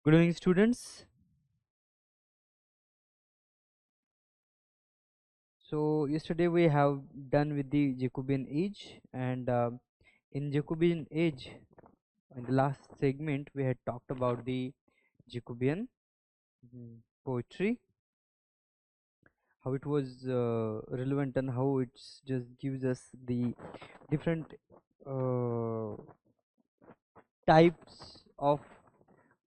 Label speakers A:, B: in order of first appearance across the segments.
A: Good evening, students. So yesterday we have done with the Jacobean age, and in Jacobean age, in the last segment, we had talked about the Jacobean poetry, how it was relevant, and how it just gives us the different uh, types of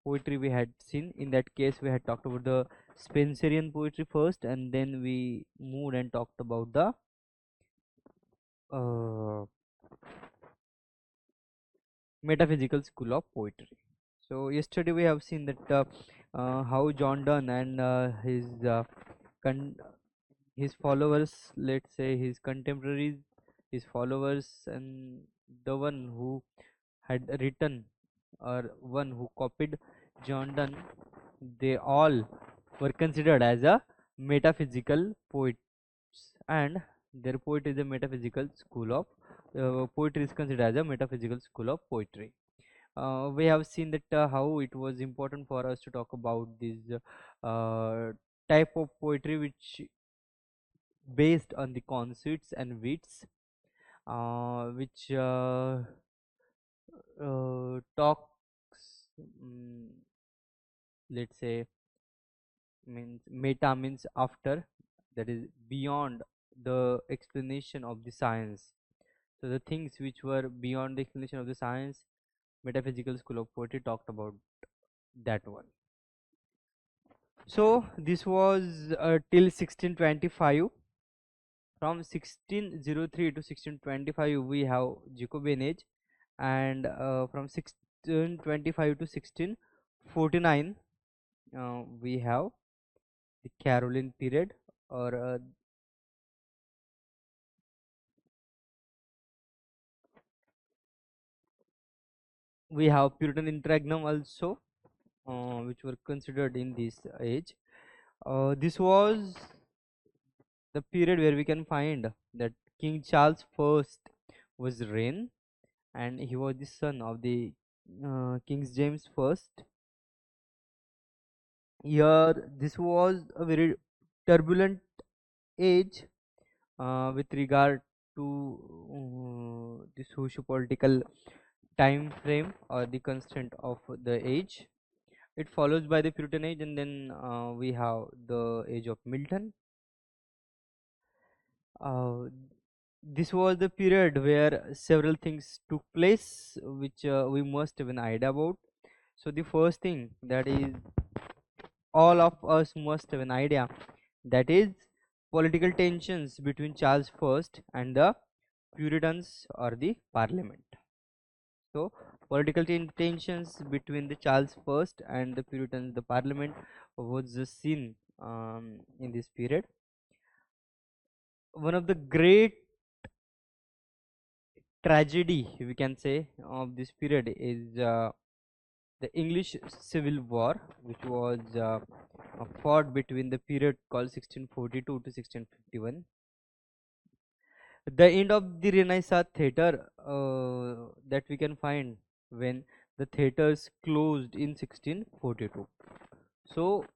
A: poetry we had seen. In that case, we had talked about the Spenserian poetry first, and then we moved and talked about the uh, metaphysical school of poetry. So yesterday we have seen that how John Donne and con- his followers, let's say his contemporaries, his followers, and the one who had written or one who copied John Donne, they all were considered as a metaphysical poets, and their poetry is a metaphysical school of poetry is considered as a metaphysical school of poetry. We have seen that how it was important for us to talk about this uh, type of poetry which based on the conceits and wits, which talks, let's say, means meta means after, that is beyond the explanation of the science. So the things which were beyond the explanation of the science, metaphysical school of poetry talked about that one. So this was till 1625. From 1603 to 1625 we have Jacobean age, and from 1625 to 1649 we have the Caroline period, or we have Puritan interregnum also, which were considered in this age. This was the period where we can find that King Charles first was reign, and he was the son of the King James first. Here, this was a very turbulent age with regard to the socio-political time frame or the constant of the age. It follows by the Puritan age, and then we have the age of Milton. Uh, this was the period where several things took place, which we must have an idea about. So the first thing that is all of us must have an idea, that is political tensions between Charles first and the Puritans or the Parliament. So political tensions between the Charles first and the Puritans, the Parliament, was the scene in this period. One of the great tragedy, we can say, of this period is the English Civil War, which was fought between the period called 1642 to 1651. The end of the Renaissance theater that we can find when the theaters closed in 1642. So,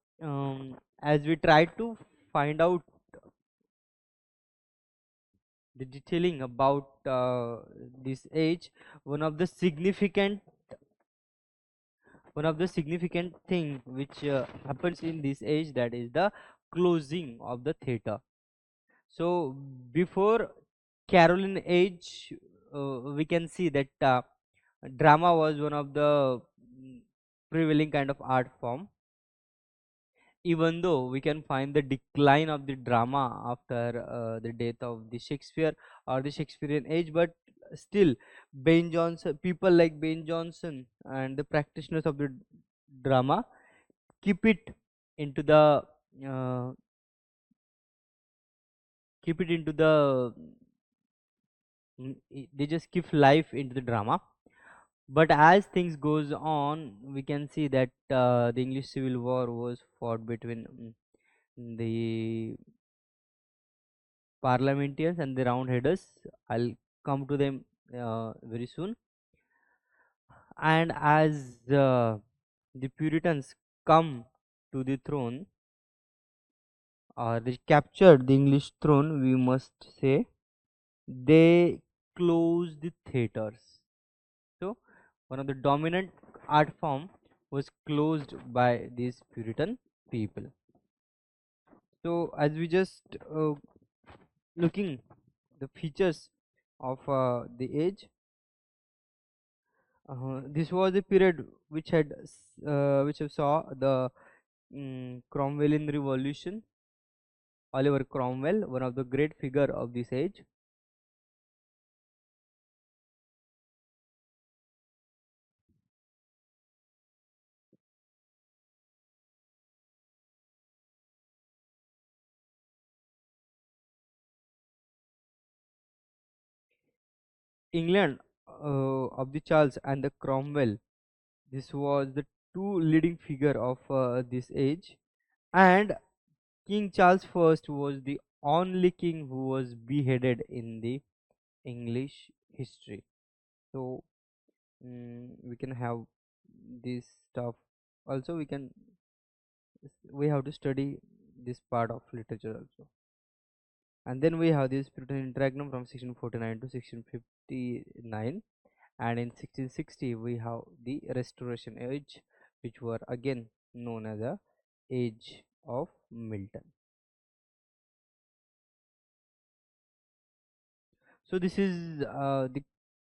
A: as we try to find out the detailing about this age, one of the significant thing which happens in this age, that is the closing of the theater. So before Caroline age, we can see that drama was one of the prevailing kind of art form, even though we can find the decline of the drama after the death of the Shakespeare or the Shakespearean age. But still, Ben Jonson, people like Ben Jonson and the practitioners of the drama keep it into the uh, keep it into the they just give life into the drama. But as things goes on, we can see that the English Civil War was fought between the parliamentarians and the roundheaders. I'll come to them very soon. And as the Puritans come to the throne, or they captured the English throne, we must say, they closed the theaters. So, one of the dominant art form was closed by these Puritan people. So, as we just looking the features of the age, this was a period which which saw the Cromwellian Revolution. Oliver Cromwell, one of the great figure of this age. England of the Charles and the Cromwell. This was the two leading figure of this age, and King Charles I was the only king who was beheaded in the English history. So we can have this stuff. Also, we have to study this part of literature also. And then we have this Puritan interregnum from 1649 to 1659, and in 1660 we have the Restoration Age, which were again known as the Age of Milton. So this is the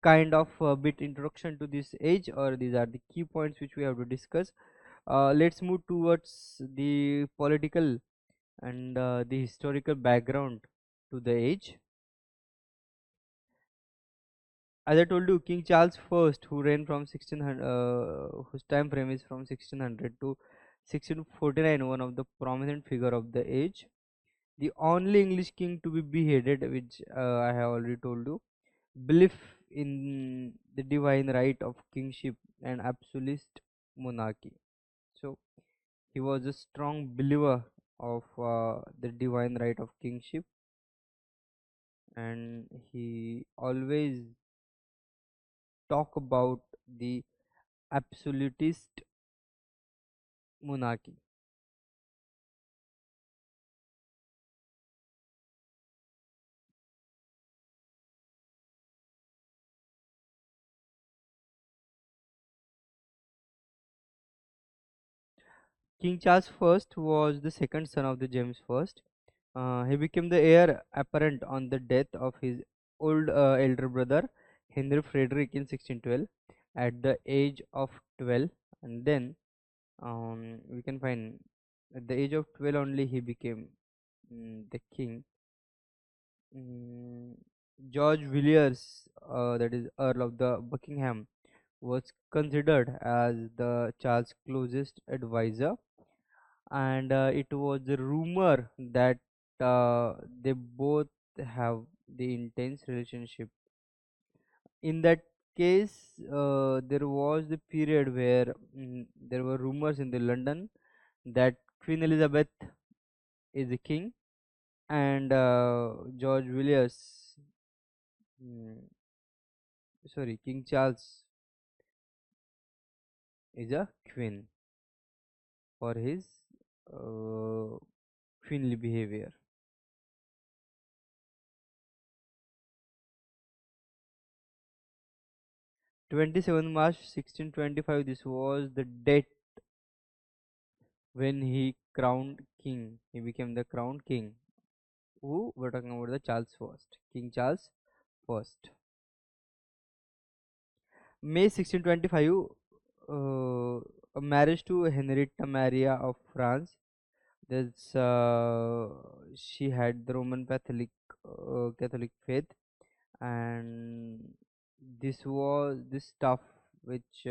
A: kind of bit introduction to this age, or these are the key points which we have to discuss. Let's move towards the political and the historical background to the age. As I told you, King Charles I, who reigned from 1600, whose time frame is from 1600 to 1649, one of the prominent figure of the age, the only English king to be beheaded, which I have already told you, belief in the divine right of kingship and absolute monarchy. So he was a strong believer of the divine right of kingship, and he always talk about the absolutist monarchy. King Charles I was the second son of the James I. He became the heir apparent on the death of his old elder brother Henry Frederick in 1612 at the age of 12, and then we can find at the age of 12 only he became the king. Mm, George Villiers, that is Earl of the Buckingham, was considered as the Charles' closest advisor, and it was a rumor that they both have the intense relationship. In that case, there was the period where there were rumors in the London that Queen Elizabeth is a king, and George Villiers, mm, sorry, King Charles is a queen for his uh, queenly behavior. 27 March 1625, this was the date when he crowned king. He became the crowned king. Who we're talking about the Charles first, King Charles first. May 1625, a marriage to Henrietta Maria of France. That's she had the Roman Catholic faith, and this was this stuff which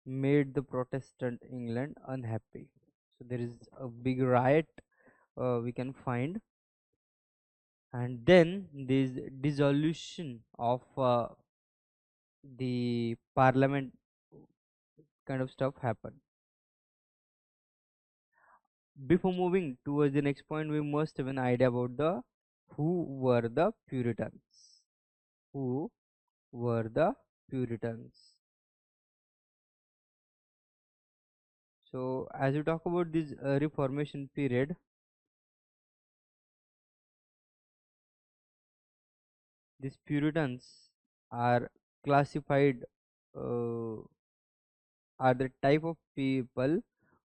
A: made the Protestant England unhappy. So there is a big riot we can find, and then this dissolution of the parliament kind of stuff happened. Before moving towards the next point, we must have an idea about the who were the Puritans. Who were the Puritans? So as we talk about this Reformation period, these Puritans are classified uh, are the type of people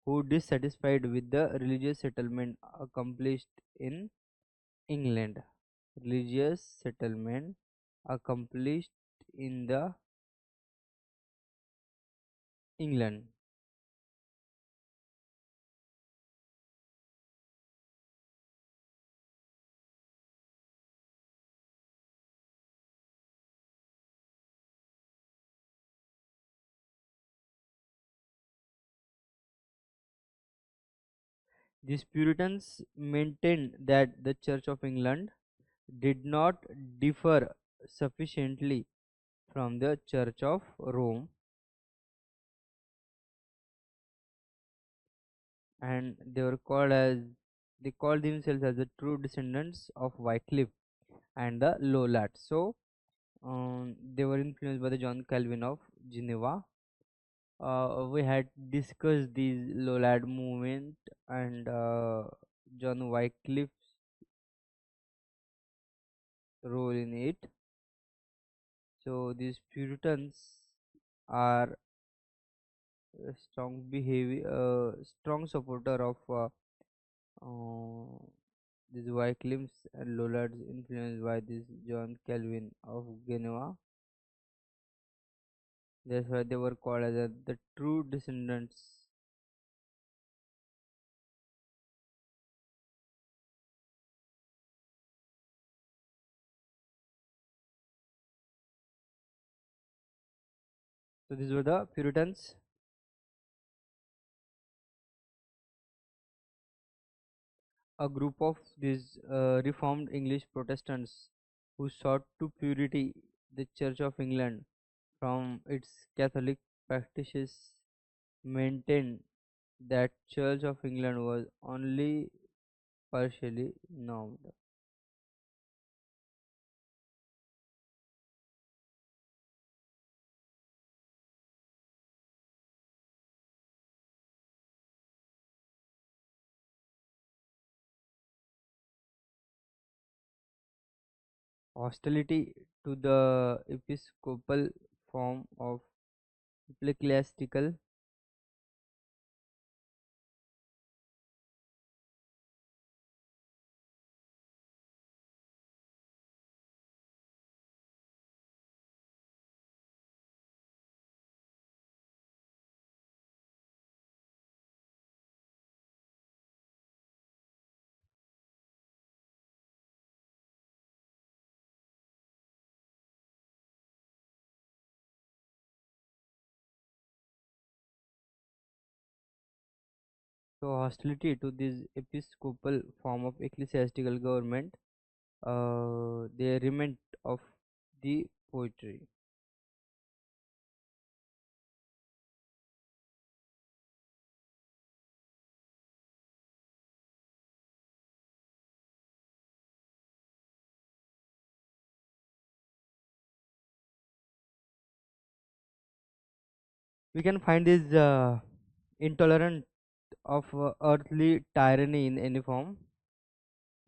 A: who dissatisfied with the religious settlement accomplished in England. Religious settlement accomplished in the England. These Puritans maintained that the Church of England did not differ sufficiently from the Church of Rome, and they called themselves as the true descendants of Wycliffe and the Lollards. So they were influenced by the John Calvin of Geneva. We had discussed these Lollard movement and John Wycliffe's role in it. So these Puritans are a strong supporter of these Wycliffe's and Lollards, influenced by this John Calvin of Geneva. That's why they were called as the true descendants. So these were the Puritans, a group of these Reformed English Protestants who sought to purity the Church of England from its Catholic practices, maintained that Church of England was only partially normed. Hostility to the episcopal form of ecclesiastical. So hostility to this episcopal form of ecclesiastical government, they remained of the poetry. We can find this intolerant of earthly tyranny in any form,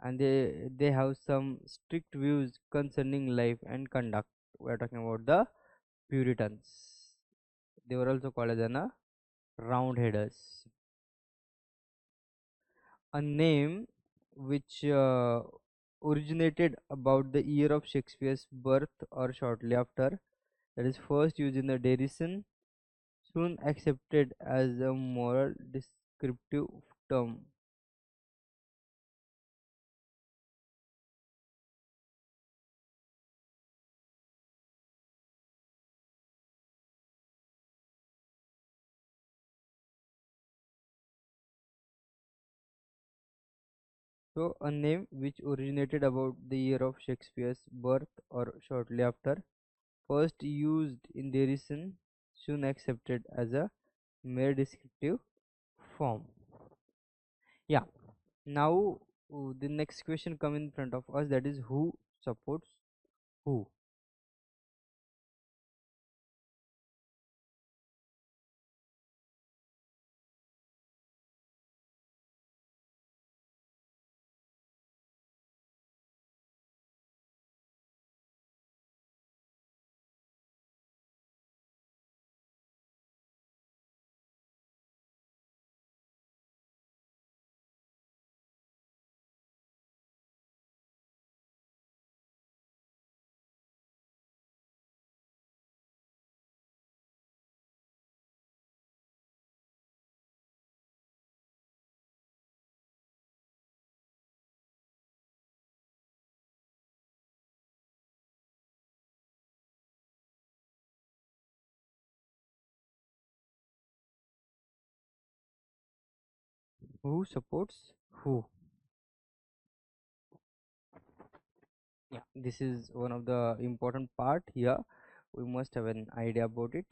A: and they have some strict views concerning life and conduct. We are talking about the Puritans. They were also called as roundheaders, a name which originated about the year of Shakespeare's birth or shortly after. That is first used in the derision, soon accepted as a moral descriptive term. So, a name which originated about the year of Shakespeare's birth or shortly after, first used in derision, soon accepted as a mere descriptive form. Yeah, now the next question come in front of us, that is who supports who. Who supports who? Yeah, this is one of the important part here. We must have an idea about it.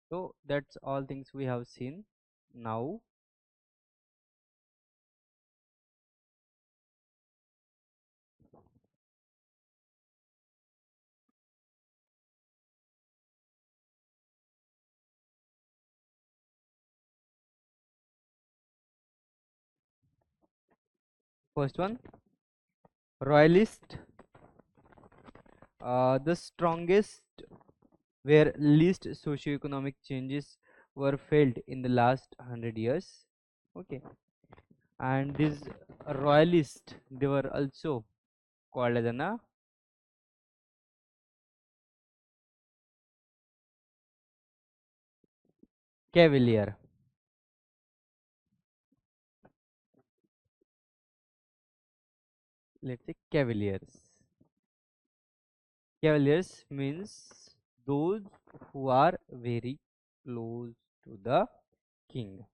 A: So that's all things we have seen. Now, first one, royalist, the strongest where least socio-economic changes were felt in the last 100 years. Okay, and these royalists, they were also called as a cavalier. Let's say cavaliers. Cavaliers means those who are very close to the king.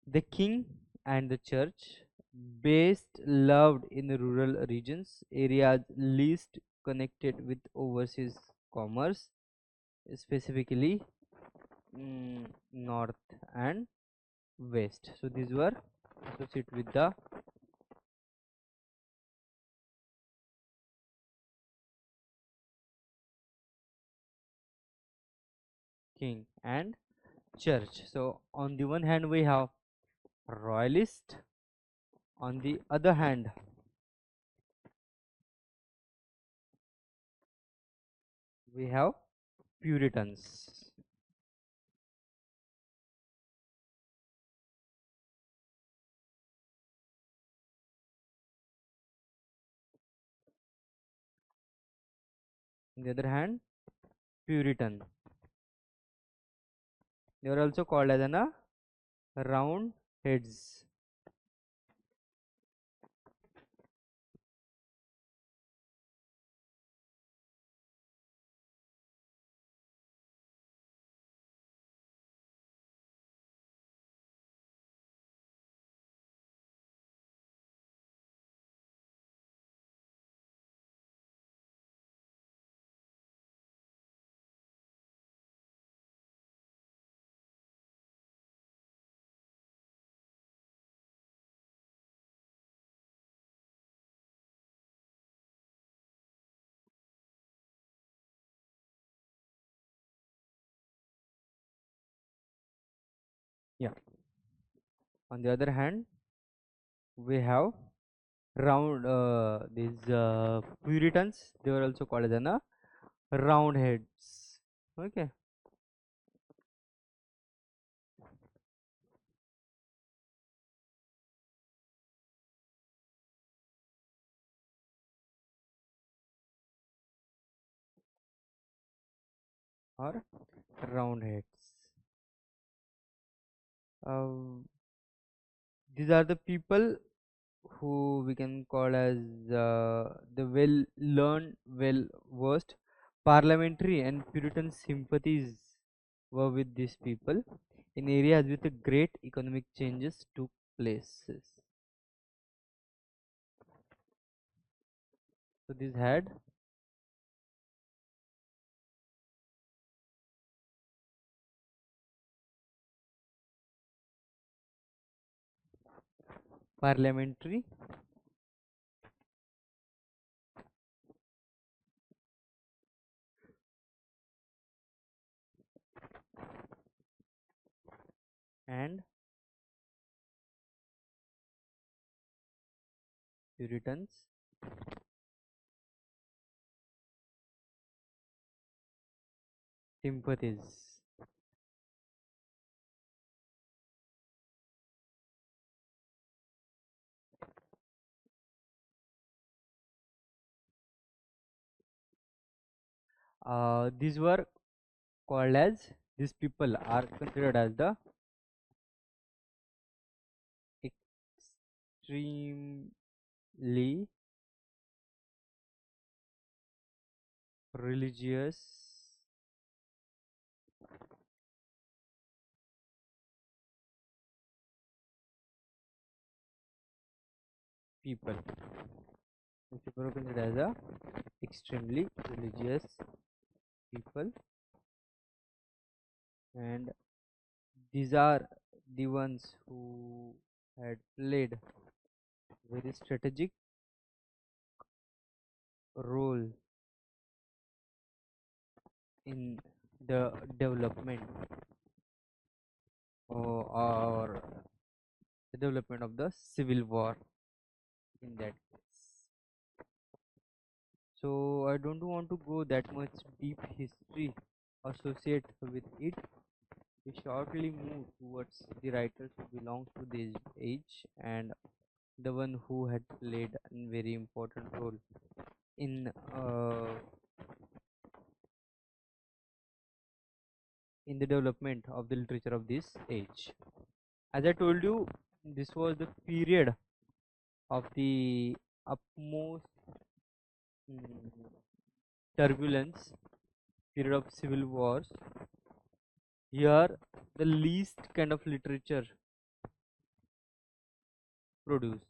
A: The king and the church, best loved in the rural regions, areas least connected with overseas commerce, specifically north and west. So these were associated with the king and church. So on the one hand we have royalist, on the other hand we have Puritans. On the other hand, Puritan. They were also called as round heads. Yeah. On the other hand, we have round these Puritans. They were also called as round heads. Okay. Or round heads. Uh, these are the people who we can call as the well learned, well versed. Parliamentary and Puritan sympathies were with these people in areas with a great economic changes took places. So this had parliamentary and Puritans sympathies. These were called as these people are considered as the extremely religious people. These people are considered as a extremely religious people, and these are the ones who had played very strategic role in the development or the development of the civil war in that case. So I don't want to go that much deep history associated with it. We shortly move towards the writers who belong to this age and the one who had played a very important role in the development of the literature of this age. As I told you, this was the period of the utmost mm, turbulence, period of civil wars. Here, the least kind of literature produced.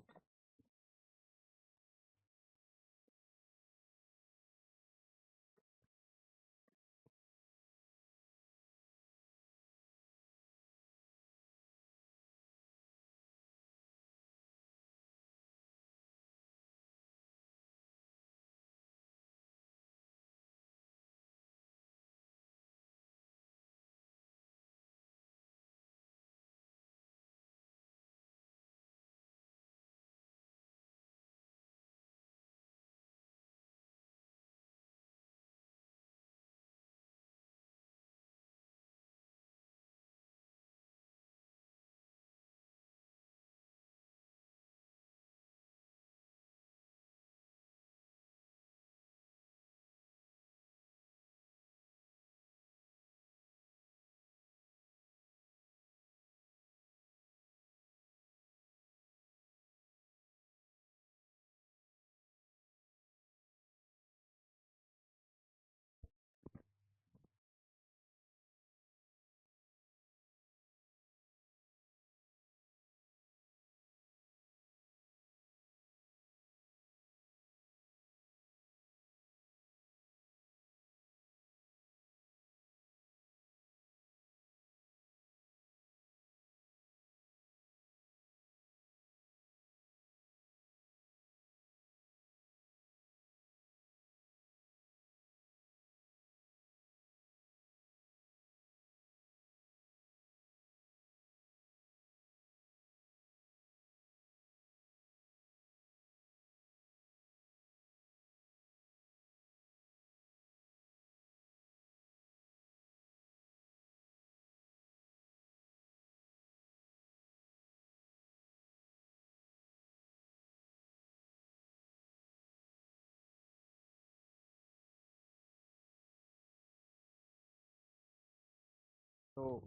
A: So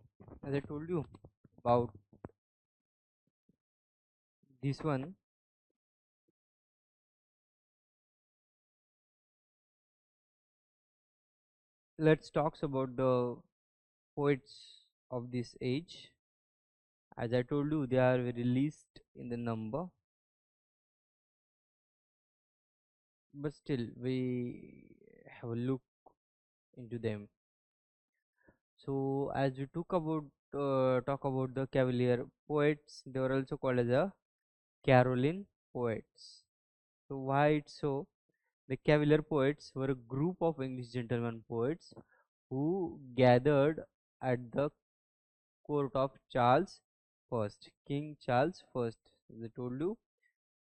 A: as I told you about this one, let's talk about the poets of this age. As I told you, they are very least in the number, but still we have a look into them. So as we talk about the Cavalier poets, they were also called as a Caroline poets. So why it's so? The Cavalier poets were a group of English gentlemen poets who gathered at the court of Charles First, King Charles First. As I told you,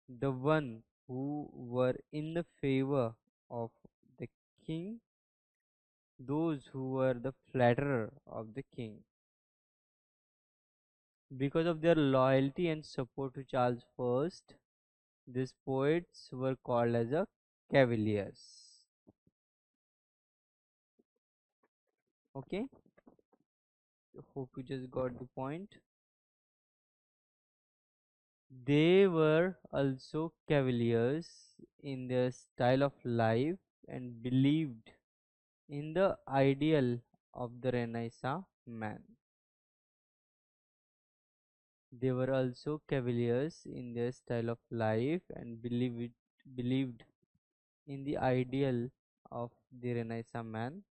A: the one who were in the favor of the king, those who were the flatterer of the king. Because of their loyalty and support to Charles First, these poets were called as a cavaliers. Okay, hope you just got the point. They were also cavaliers in their style of life and believed in the ideal of the Renaissance man. They were also cavaliers in their style of life and believed in the ideal of the Renaissance man,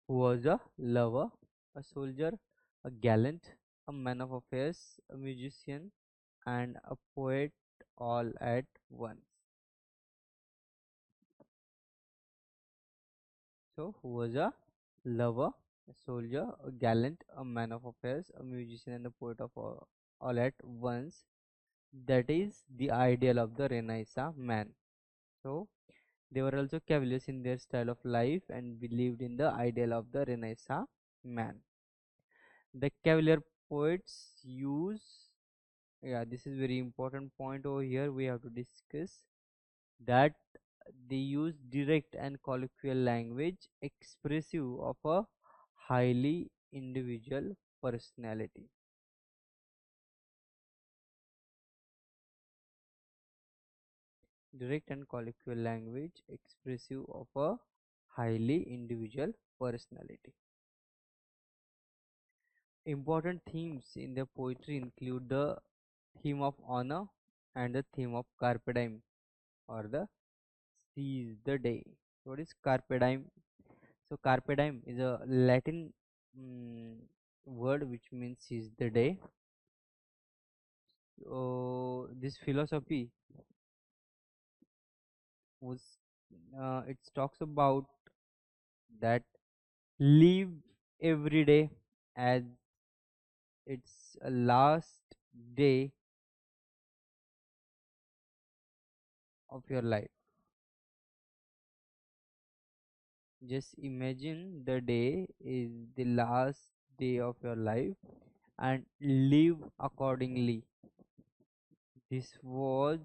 A: who was a lover, a soldier, a gallant, a man of affairs, a musician, and a poet all at once. So, who was a lover, a soldier, a gallant, a man of affairs, a musician, and a poet of all at once. That is the ideal of the Renaissance man. So, they were also cavaliers in their style of life and believed in the ideal of the Renaissance man. The cavalier poets use, yeah, this is very important point over here we have to discuss, that they use direct and colloquial language expressive of a highly individual personality. Direct and colloquial language expressive of a highly individual personality. Important themes in their poetry include the theme of honor and the theme of carpe diem, or the seize the day. What is carpe diem? So carpe diem is a Latin word which means seize the day. So this philosophy was it talks about that live every day as its last day of your life. Just imagine the day is the last day of your life and live accordingly. This was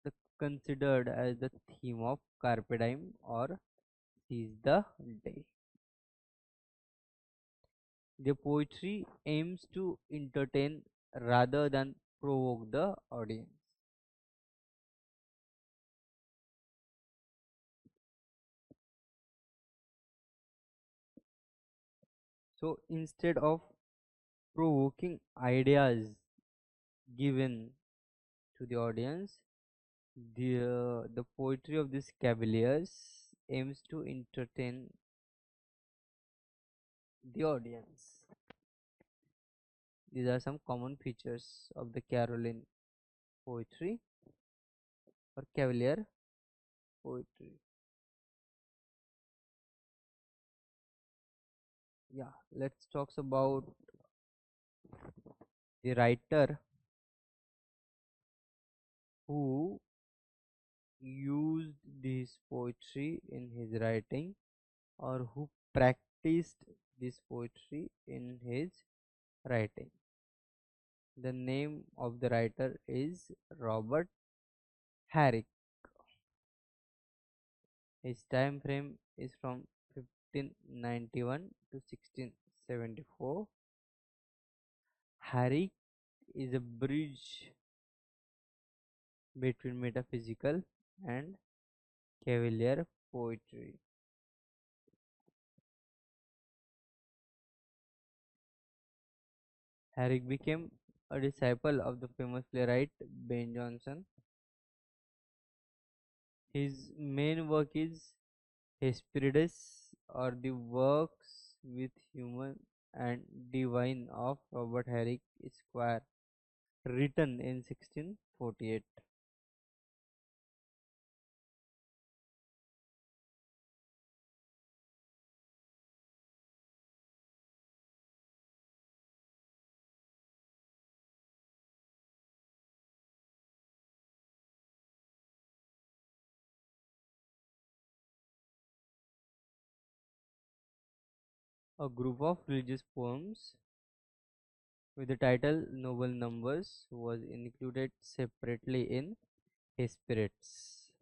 A: the considered as the theme of Carpe Diem, or seize the day. The poetry aims to entertain rather than provoke the audience. So instead of provoking ideas given to the audience, the poetry of these cavaliers aims to entertain the audience. These are some common features of the Caroline poetry or Cavalier poetry. Yeah, let's talk about the writer who used this poetry in his writing, or who practiced this poetry in his writing. The name of the writer is Robert Herrick. His time frame is from 1591 to 16 74. Herrick is a bridge between metaphysical and cavalier poetry. Herrick became a disciple of the famous playwright Ben Jonson. His main work is Hesperides, or the works with human and divine of Robert Herrick Esquire, written in 1648. A group of religious poems with the title Noble Numbers was included separately in Hesperides.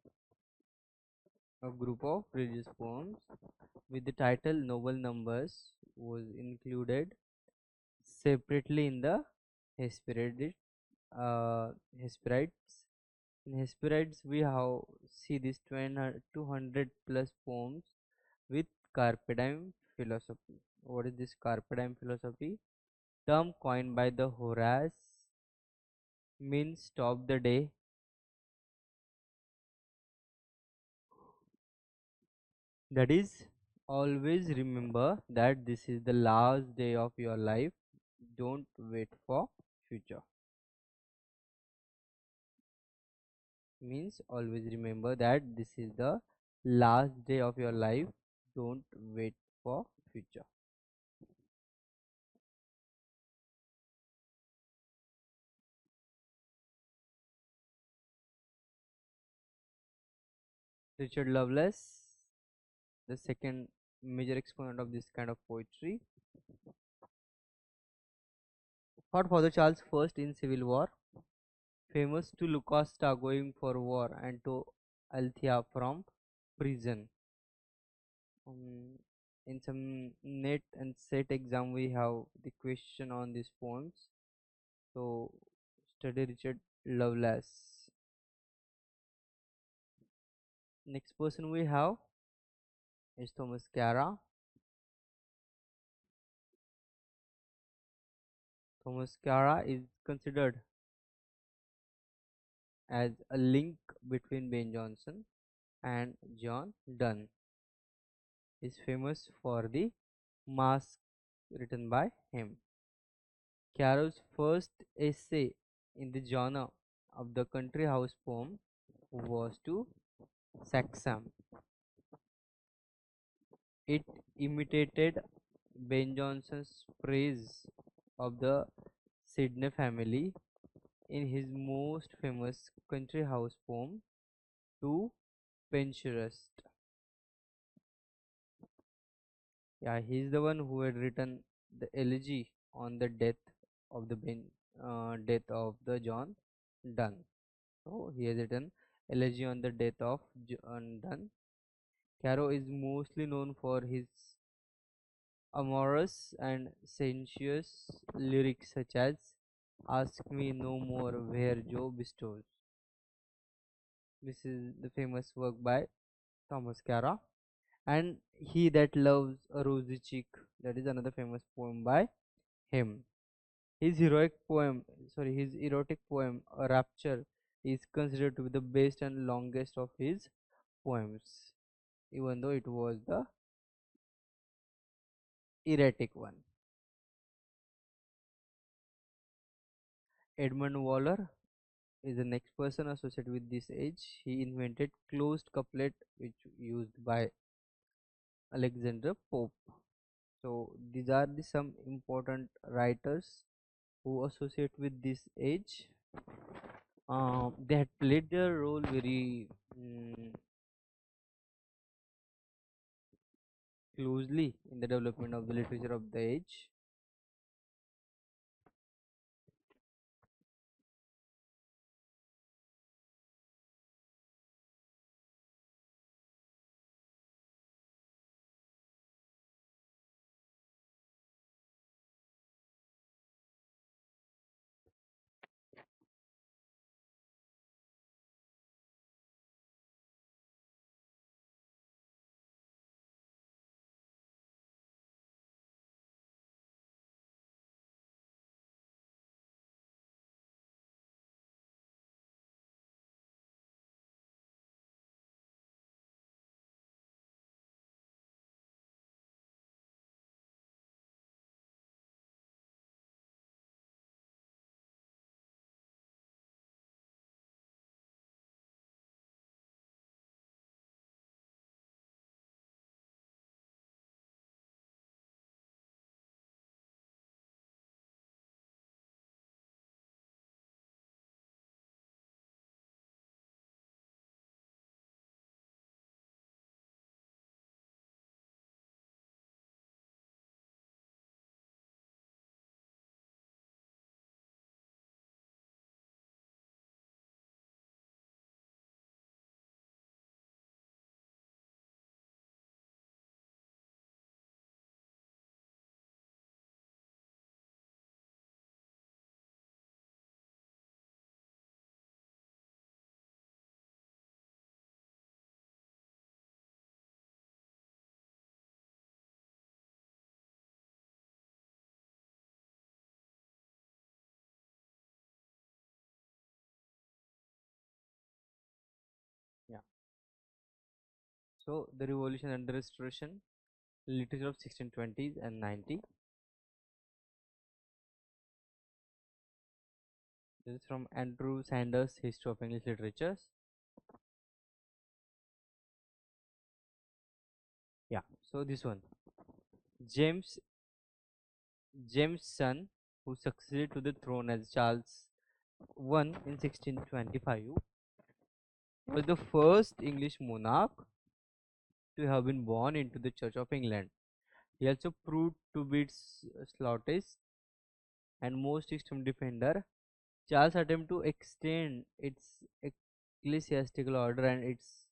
A: A group of religious poems with the title Noble Numbers was included separately in the Hesperides. Hesperides. In Hesperides, we have see these 200 plus poems with carpe diem philosophy. What is this carpe diem philosophy? Term coined by the Horace, means stop the day. That is, always remember that this is the last day of your life. Don't wait for future. Means always remember that this is the last day of your life. Don't wait for future. Richard Lovelace, the second major exponent of this kind of poetry, fought for the Charles first in Civil War, famous to Lucasta going for war and to Althea from prison. Um, in some net and set exam, we have the question on these poems. So study Richard Lovelace. Next person we have is Thomas Cara. Thomas Cara is considered as a link between Ben Jonson and John Donne. Is famous for the Masque written by him. Caro's first essay in the genre of the country house poem was to Saxham. It imitated Ben Jonson's praise of the Sidney family in his most famous country house poem, To Penshurst. Yeah, he's the one who had written the elegy on the death of the John Donne. So he has written elegy on the death of John Donne. Caro is mostly known for his amorous and sensuous lyrics such as Ask Me No More Where Joe Bestows. This is the famous work by Thomas Cara. And He That Loves a Rosy Cheek, that is another famous poem by him. His erotic poem, A Rapture, is considered to be the best and longest of his poems, even though it was the erratic one. Edmund Waller is the next person associated with this age. He invented closed couplet, which used by Alexander Pope. So these are the some important writers who associate with this age. They had played their role very closely in the development of the literature of the age. So the Revolution and the Restoration, literature of 1620s and 90. This is from Andrew Sanders, History of English Literatures. Yeah. So this one, James James' son, who succeeded to the throne as Charles I in 1625, was the first English monarch to have been born into the Church of England. He also proved to be its stoutest and most extreme defender. Charles' attempt to extend its ecclesiastical order and its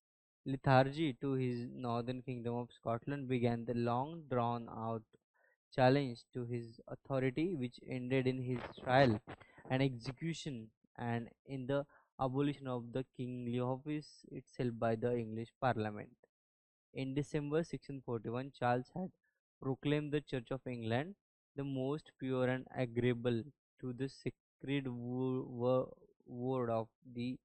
A: lethargy to his northern kingdom of Scotland began the long drawn out challenge to his authority, which ended in his trial and execution and in the abolition of the kingly office itself by the English Parliament. In December 1641, Charles had proclaimed the Church of England the most pure and agreeable to the sacred word of the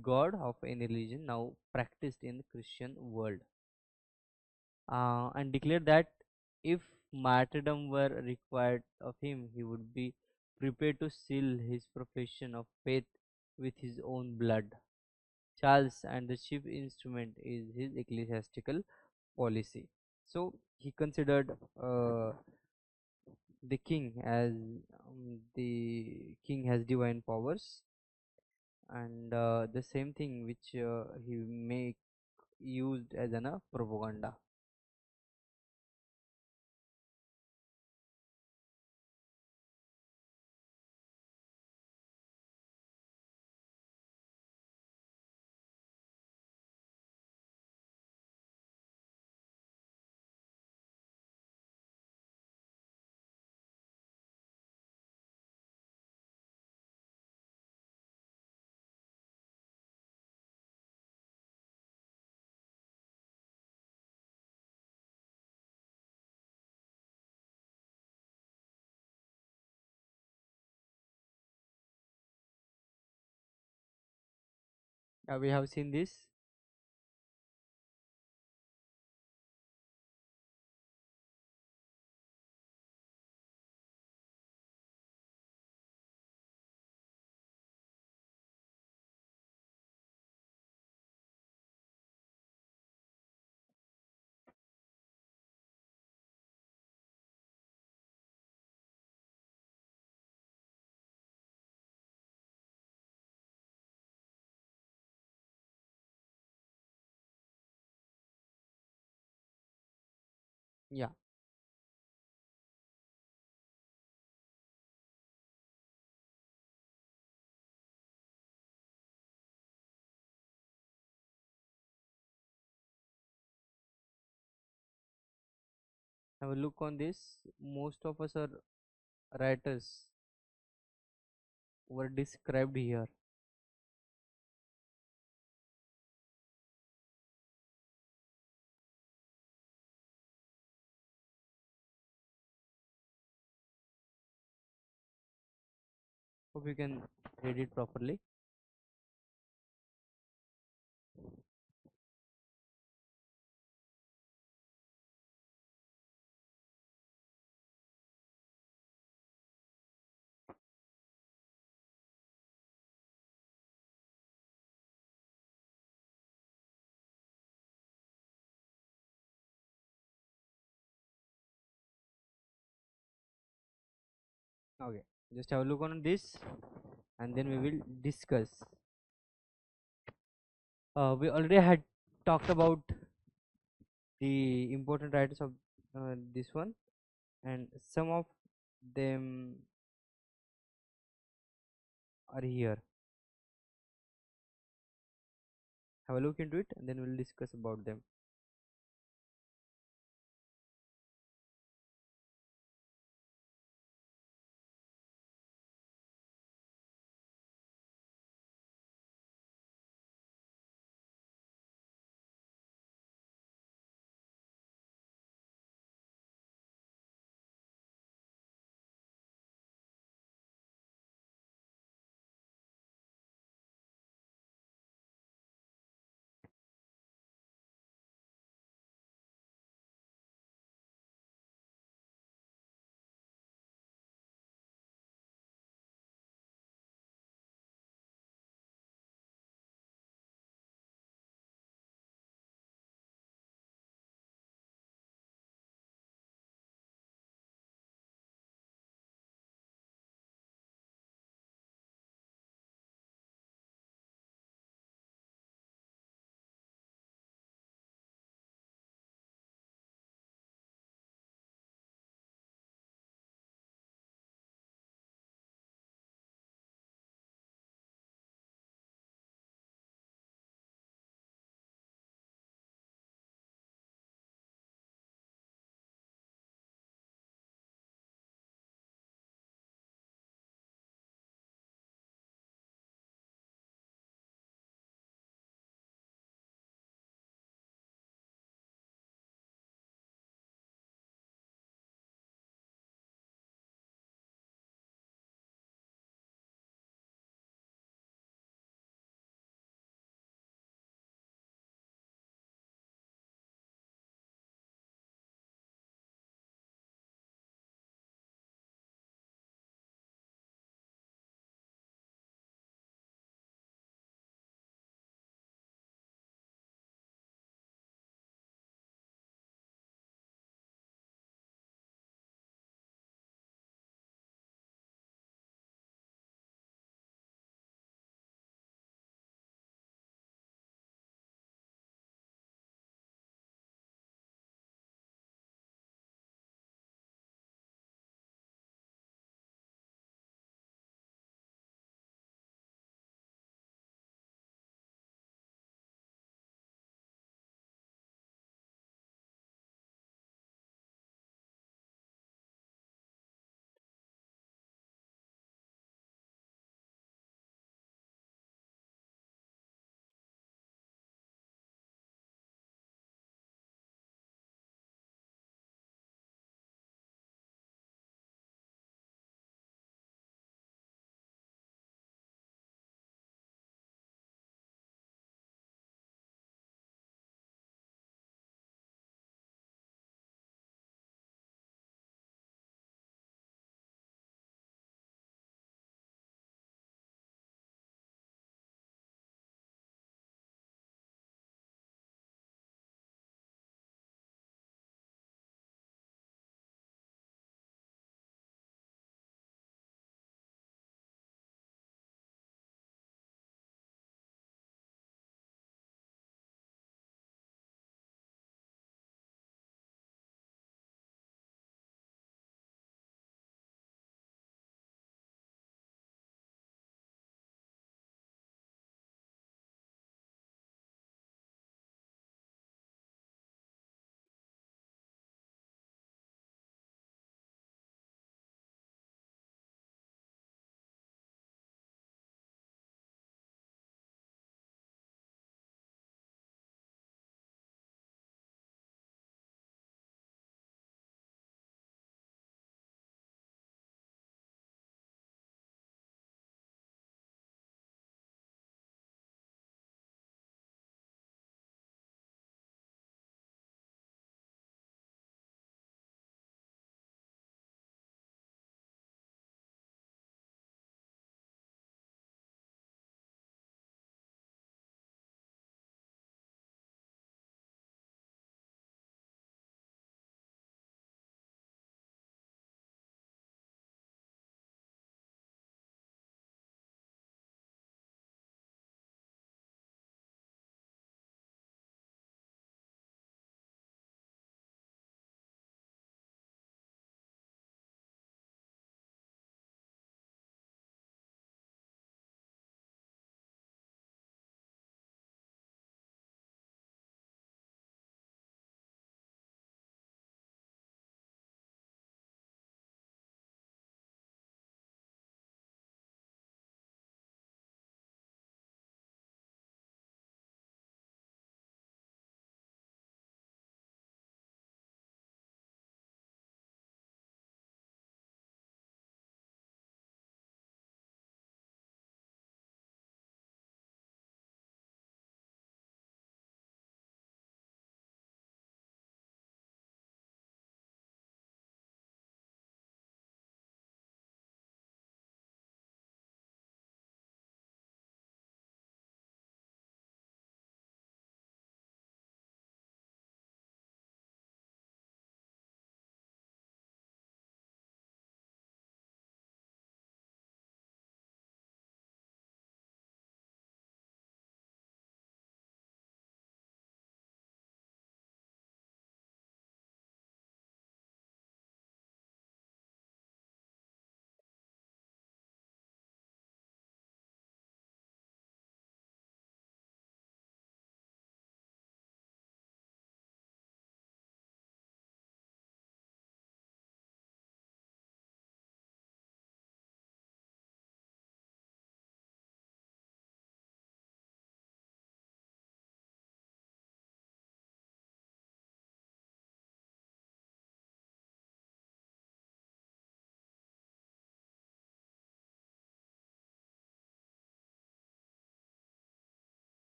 A: God of any religion now practiced in the Christian world, and declared that if martyrdom were required of him, he would be prepared to seal his profession of faith with his own blood. Charles, and the chief instrument is his ecclesiastical policy. So he considered the king as the king has divine powers, and the same thing which he make used as an propaganda. We have seen this. Yeah, have a look on this. Most of us are writers were described here. Hope you can read it properly. Okay, just have a look on this, and then we will discuss. We already had talked about the important writers of this one, and some of them are here. Have a look into it, and then we'll discuss about them.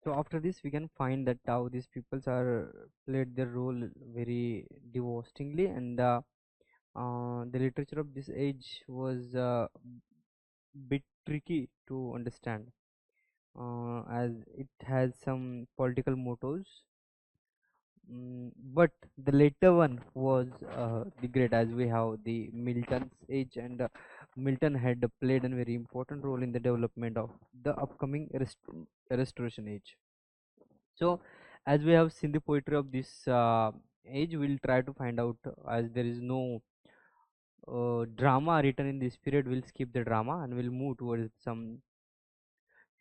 A: So after this we can find that how these peoples are played their role very devastatingly, and the literature of this age was bit tricky to understand, as it has some political mottos. But the later one was the great, as we have the Milton's age, and Milton had played a very important role in the development of the upcoming restoration age. So as we have seen the poetry of this age, we'll try to find out, as there is no drama written in this period, we'll skip the drama and we'll move towards some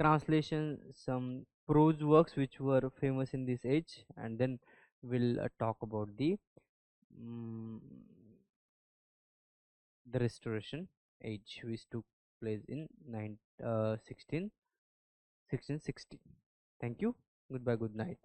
A: translation, some prose works which were famous in this age, and then we'll talk about mm, the restoration age which took place in 1660. Thank you. Goodbye. Good night.